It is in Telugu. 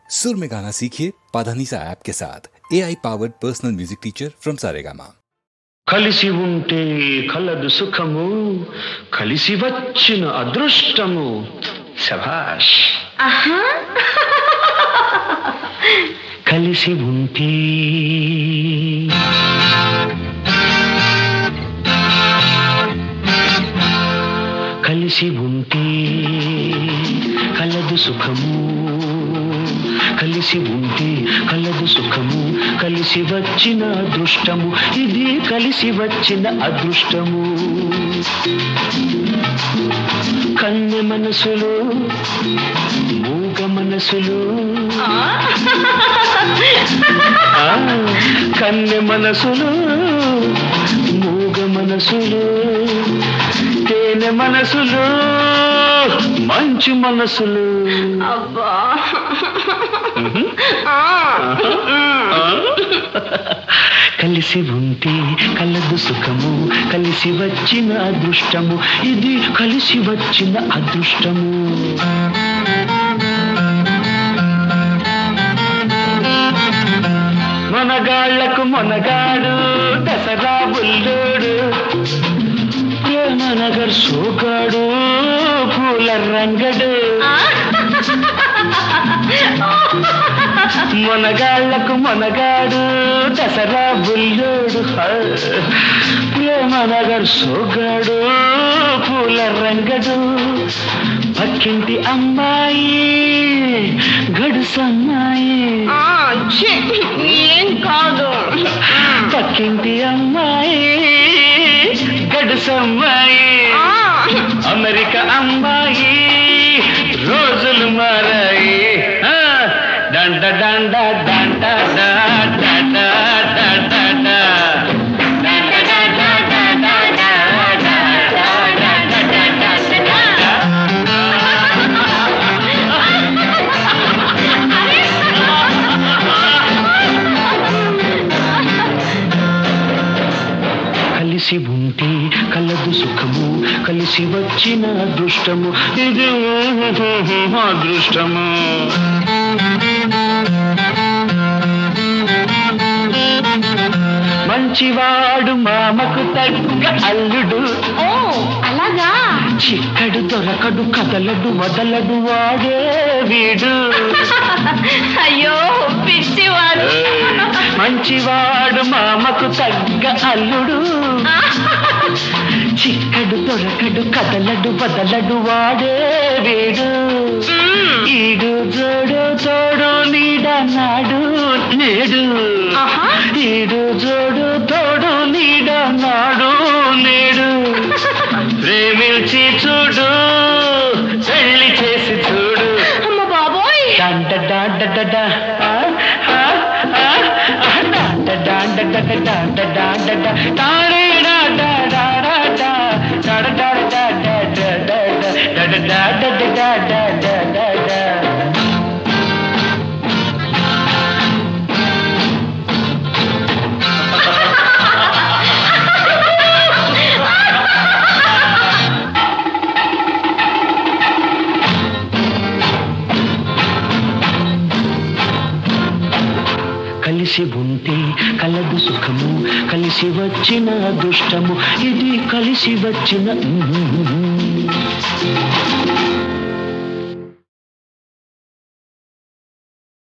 सुर में गाना सीखिए पाधानीसा ऐप के साथ AI powered personal music teacher from Saregama. కలిసి ఉంటే కలదు సుఖము కలిసి వచ్చిన అదృష్టము శభాష్ ఆహా కలిసి ఉంటే కలిసి ఉంటే కలదు సుఖము కలిసి ఉంటే కలదు సుఖము కలిసి వచ్చిన అదృష్టము ఇది కలిసి వచ్చిన అదృష్టము కన్నె మనసులు మూగ మనసులు కన్నె మనసులు మూగ మనసులు తేనె మనసులు మంచి మనసులు అబ్బా కలిసి ఉంటే కలదు సుఖము కలిసి వచ్చిన అదృష్టము ఇది కలిసి వచ్చిన అదృష్టము మనగాళ్లకు మనగాడు దసరా బుల్లోడు ప్రేమనగర్ సోగాడు పూల రంగడు మనగాళ్లకు మనగాడు దసరా బుల్లోడు ప్రేమనగర్ సోగాడు పూల రంగడు పక్కింటి అమ్మాయి గడుసమ్మాయి ఏం కాదు పక్కింటి అమ్మాయి గడుసమ్మాయి అమెరికా అమ్మాయి రోజులు మారాయి డండ డండ డండ డండ కలిసి ఉంటే కలదు సుఖము కలిసి వచ్చిన అదృష్టము ఇది అదృష్టము మంచివాడు మామకు తగ్గ అల్లుడు ఓ అలాగా చిక్కడు దొరకడు కదలడు వదలడు వాడే వీడు అయ్యో పిచ్చివాడు మంచివాడు మామకు తగ్గ అల్లుడు చిక్కడు దొరకడు కదలడు వదలడు వాడే వీడు ఈడు జోడు తోడు నీడన్నాడు నేడు ఈడు జోడు తోడు నీడన్నాడు నేడు ప్రేమించి చూడు పెళ్లి చేసి చూడు అమ్మ బాబోయ్ డండ డండ డండ డండ డండ డండ డండ డండ తారే డండ డండ డండ డండ డండ కలిసి ఉంటే కలదు సుఖము కలిసి వచ్చిన అదృష్టము ఇది కలిసి వచ్చిన